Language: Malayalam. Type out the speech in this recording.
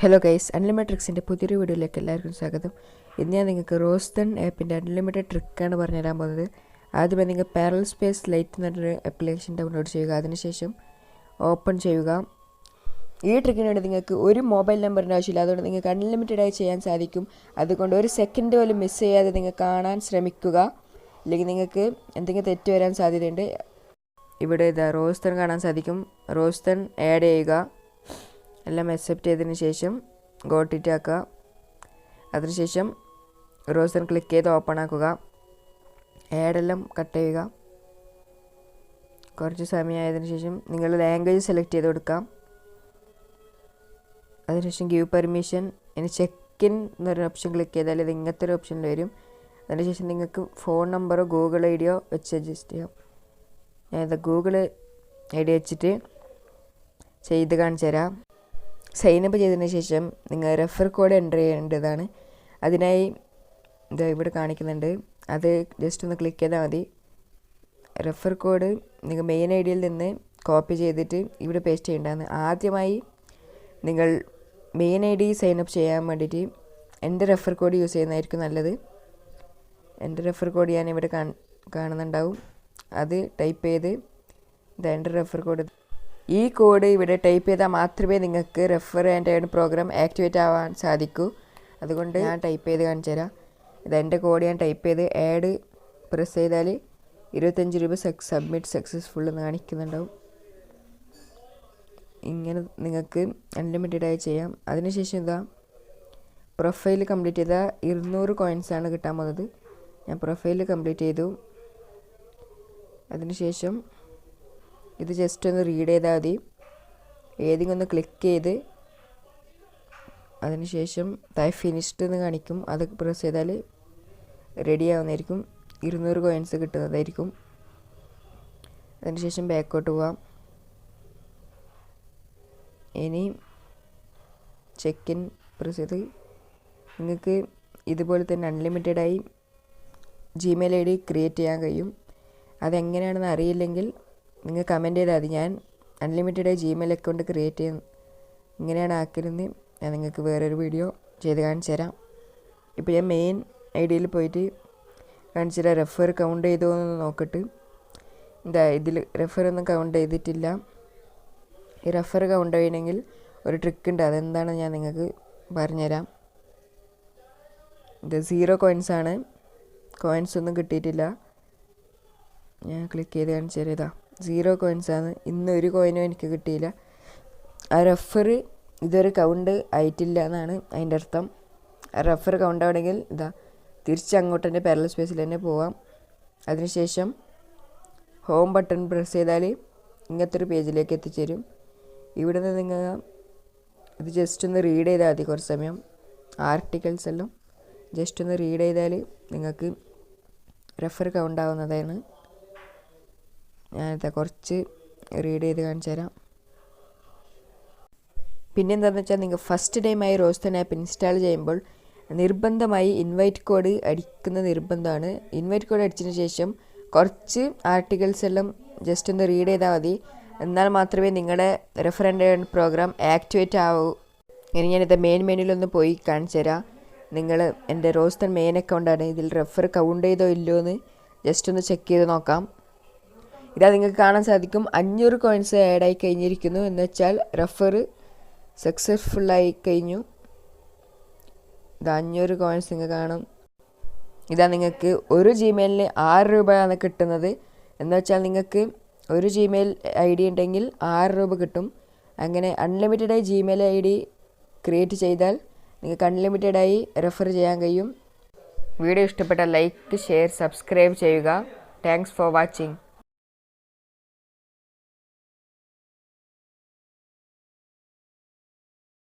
ഹലോ ഗൈസ്, അൺലിമിറ്റഡ് ട്രിക്സിൻ്റെ പുതിയൊരു വീഡിയോയിലേക്ക് എല്ലാവർക്കും സ്വാഗതം. ഇന്ന് ഞാൻ നിങ്ങൾക്ക് റോസ്ധൻ ആപ്പിൻ്റെ അൺലിമിറ്റഡ് ട്രിക്കാണ് പറഞ്ഞുതരാൻ പോകുന്നത്. ആദ്യമേ നിങ്ങൾ പാരലൽ സ്പേസ് ലൈറ്റ് എന്നൊരു ആപ്ലിക്കേഷൻ ഡൗൺലോഡ് ചെയ്യുക. അതിനുശേഷം ഓപ്പൺ ചെയ്യുക. ഈ ട്രിക്കിന് വേണ്ടി നിങ്ങൾക്ക് ഒരു മൊബൈൽ നമ്പറിൻ്റെ ആവശ്യമില്ല. അതുകൊണ്ട് നിങ്ങൾക്ക് അൺലിമിറ്റഡായി ചെയ്യാൻ സാധിക്കും. അതുകൊണ്ട് ഒരു സെക്കൻഡ് പോലും മിസ് ചെയ്യാതെ നിങ്ങൾ കാണാൻ ശ്രമിക്കുക. അല്ലെങ്കിൽ നിങ്ങൾക്ക് എന്തെങ്കിലും തെറ്റ് വരാൻ സാധ്യതയുണ്ട്. ഇവിടെ ഇതാ റോസ്ധൻ കാണാൻ സാധിക്കും. റോസ്ധൻ ആഡ് ചെയ്യുക. എല്ലാം അക്സെപ്റ്റ് ചെയ്തതിന് ശേഷം ഗോട്ട് ഇറ്റ് ആക്കുക. അതിനുശേഷം റോസ്ധൻ ക്ലിക്ക് ചെയ്ത് ഓപ്പൺ ആക്കുക. ആഡെല്ലാം കട്ട് ചെയ്യുക. കുറച്ച് സമയമായതിനു ശേഷം നിങ്ങൾ ലാംഗ്വേജ് സെലക്ട് ചെയ്ത് കൊടുക്കാം. അതിനുശേഷം ഗീവ് പെർമിഷൻ. ഇനി ചെക്ക് ഇൻ എന്നൊരു ഓപ്ഷൻ ക്ലിക്ക് ചെയ്താൽ ഇത് ഇങ്ങനത്തെ ഒരു ഓപ്ഷനിൽ വരും. അതിനുശേഷം നിങ്ങൾക്ക് ഫോൺ നമ്പറോ ഗൂഗിൾ ഐ ഡിയോ വെച്ച് അഡ്ജസ്റ്റ് ചെയ്യാം. ഞാനിത് ഗൂഗിൾ ഐ ഡി വെച്ചിട്ട് ചെയ്ത് കാണിച്ചു തരാം. സൈനപ്പ് ചെയ്തതിന് ശേഷം നിങ്ങൾ റെഫർ കോഡ് എൻ്റർ ചെയ്യേണ്ടതാണ്. അതിനായി ഇത് ഇവിടെ കാണിക്കുന്നുണ്ട്. അത് ജസ്റ്റ് ഒന്ന് ക്ലിക്ക് ചെയ്താൽ മതി. റെഫർ കോഡ് നിങ്ങൾ മെയിൻ ഐ ഡിയിൽ നിന്ന് കോപ്പി ചെയ്തിട്ട് ഇവിടെ പേസ്റ്റ് ചെയ്യേണ്ടതാണ്. ആദ്യമായി നിങ്ങൾ മെയിൻ ഐ ഡി സൈനപ്പ് ചെയ്യാൻ വേണ്ടിയിട്ട് എൻ്റെ റെഫർ കോഡ് യൂസ് ചെയ്യുന്നതായിരിക്കും നല്ലത്. എൻ്റെ റെഫർ കോഡ് ഞാൻ ഇവിടെ കാണുന്നുണ്ടാവും. അത് ടൈപ്പ് ചെയ്ത് ഇത് എൻ്റെ റെഫർ കോഡ്. ഈ കോഡ് ഇവിടെ ടൈപ്പ് ചെയ്താൽ മാത്രമേ നിങ്ങൾക്ക് refer and earn program activate ആവാൻ സാധിക്കൂ. അതുകൊണ്ട് ഞാൻ ടൈപ്പ് ചെയ്ത് കാണിച്ചു തരാം. ഇതെൻ്റെ കോഡ് ഞാൻ ടൈപ്പ് ചെയ്ത് ആഡ് പ്രസ് ചെയ്താൽ 25 രൂപ സബ്മിറ്റ് സക്സസ്ഫുൾ എന്ന് കാണിക്കുന്നുണ്ടാവും. ഇങ്ങനെ നിങ്ങൾക്ക് അൺലിമിറ്റഡായി ചെയ്യാം. അതിനുശേഷം ഇതാ പ്രൊഫൈൽ കംപ്ലീറ്റ് ചെയ്താൽ 200 കോയിൻസാണ് കിട്ടാൻ പോകുന്നത്. ഞാൻ പ്രൊഫൈൽ കംപ്ലീറ്റ് ചെയ്തു. അതിനുശേഷം ഇത് ജസ്റ്റ് ഒന്ന് റീഡ് ചെയ്താൽ മതി. ഏതെങ്കിലും ഒന്ന് ക്ലിക്ക് ചെയ്ത് അതിനുശേഷം താഴെ ഫിനിഷ്ഡ് എന്ന് കാണിക്കും. അത് പ്രസ് ചെയ്താൽ റെഡി ആവുന്നതായിരിക്കും. 200 കോയിൻസ് കിട്ടുന്നതായിരിക്കും. അതിനുശേഷം ബാക്കോട്ട് പോവാം. ഇനി ചെക്ക് ഇൻ പ്രസ് ചെയ്ത് നിങ്ങൾക്ക് ഇതുപോലെ തന്നെ അൺലിമിറ്റഡായി ജിമെയിൽ ഐ ഡി ക്രിയേറ്റ് ചെയ്യാൻ കഴിയും. അതെങ്ങനെയാണെന്ന് അറിയില്ലെങ്കിൽ നിങ്ങൾ കമൻറ്റ് ചെയ്താൽ മതി. ഞാൻ അൺലിമിറ്റഡായി ജിമെയിൽ അക്കൗണ്ട് ക്രിയേറ്റ് ചെയ്യുന്നു ഇങ്ങനെയാണ് ആക്കരുന്ന് ഞാൻ നിങ്ങൾക്ക് വേറൊരു വീഡിയോ ചെയ്ത് കാണിച്ചു തരാം. ഇപ്പോൾ ഞാൻ മെയിൻ ഐ ഡിയിൽ പോയിട്ട് കാണിച്ചു തരാം. റെഫർ കൗണ്ട് ചെയ്തോ എന്ന് നോക്കിയിട്ട് എന്താ ഇതിൽ റെഫറൊന്നും കൗണ്ട് ചെയ്തിട്ടില്ല. ഈ റെഫർ കൗണ്ട് ചെയ്യണമെങ്കിൽ ഒരു ട്രിക്ക് ഉണ്ട്. അതെന്താണ് ഞാൻ നിങ്ങൾക്ക് പറഞ്ഞുതരാം. ഇത് 0 കോയിൻസാണ്. കോയിൻസ് ഒന്നും കിട്ടിയിട്ടില്ല. ഞാൻ ക്ലിക്ക് ചെയ്ത് കാണിച്ചു തരാം. ഇതാ 0 കോയിൻസാണ്. ഇന്ന് ഒരു കോയിനും എനിക്ക് കിട്ടിയില്ല. ആ റെഫർ ഇതൊരു കൗണ്ട് ആയിട്ടില്ല എന്നാണ് അതിൻ്റെ അർത്ഥം. ആ റെഫർ കൗണ്ട് ആവണമെങ്കിൽ ഇതാ തിരിച്ച് അങ്ങോട്ട് തന്നെ പാരലൽ സ്പേസിൽ തന്നെ പോവാം. അതിനുശേഷം ഹോം ബട്ടൺ പ്രസ് ചെയ്താൽ ഇങ്ങനത്തെ ഒരു പേജിലേക്ക് എത്തിച്ചേരും. ഇവിടെ നിന്ന് നിങ്ങൾ ഇത് ജസ്റ്റ് ഒന്ന് റീഡ് ചെയ്താൽ മതി. കുറച്ച് സമയം ആർട്ടിക്കിൾസ് എല്ലാം ജസ്റ്റ് ഒന്ന് റീഡ് ചെയ്താൽ നിങ്ങൾക്ക് റെഫർ കൗണ്ട് ആവുന്നതാണ്. ഞാനിതാ കുറച്ച് റീഡ് ചെയ്ത് കാണിച്ചു തരാം. പിന്നെ എന്താണെന്ന് വെച്ചാൽ നിങ്ങൾ ഫസ്റ്റ് ടൈമായി റോസ്ധൻ ആപ്പ് ഇൻസ്റ്റാൾ ചെയ്യുമ്പോൾ നിർബന്ധമായി ഇൻവൈറ്റ് കോഡ് അടിക്കുന്ന നിർബന്ധമാണ്. ഇൻവൈറ്റ് കോഡ് അടിച്ചതിന് ശേഷം കുറച്ച് ആർട്ടിക്കിൾസ് എല്ലാം ജസ്റ്റ് ഒന്ന് റീഡ് ചെയ്താൽ മതി. എന്നാൽ മാത്രമേ നിങ്ങളുടെ refer and earn program activate ആവൂ. ഇനി ഞാനിത് മെയിൻ മെനുവിലൊന്ന് പോയി കാണിച്ചു തരാം. നിങ്ങൾ എൻ്റെ റോസ്ധൻ മെയിൻ അക്കൗണ്ടാണ്. ഇതിൽ റെഫർ കൗണ്ട് ചെയ്തോ ഇല്ലയോ എന്ന് ജസ്റ്റ് ഒന്ന് ചെക്ക് ചെയ്ത് നോക്കാം. ഇതാ നിങ്ങൾക്ക് കാണാൻ സാധിക്കും 500 കോയിൻസ് ആഡായി കഴിഞ്ഞിരിക്കുന്നു. എന്ന് വെച്ചാൽ റെഫർ സക്സസ്ഫുള്ളായി കഴിഞ്ഞു. ഇത് 500 കോയിൻസ് നിങ്ങൾ കാണും. ഇതാ നിങ്ങൾക്ക് ഒരു ജിമെയിലിന് 6 രൂപയാണ് കിട്ടുന്നത്. എന്ന് വെച്ചാൽ നിങ്ങൾക്ക് ഒരു ജിമെയിൽ ഐ ഡി ഉണ്ടെങ്കിൽ 6 രൂപ കിട്ടും. അങ്ങനെ അൺലിമിറ്റഡായി ജിമെയിൽ ഐ ഡി ക്രിയേറ്റ് ചെയ്താൽ നിങ്ങൾക്ക് അൺലിമിറ്റഡായി റെഫർ ചെയ്യാൻ കഴിയും. വീഡിയോ ഇഷ്ടപ്പെട്ടാൽ ലൈക്ക്, ഷെയർ, സബ്സ്ക്രൈബ് ചെയ്യുക. Thanks for watching.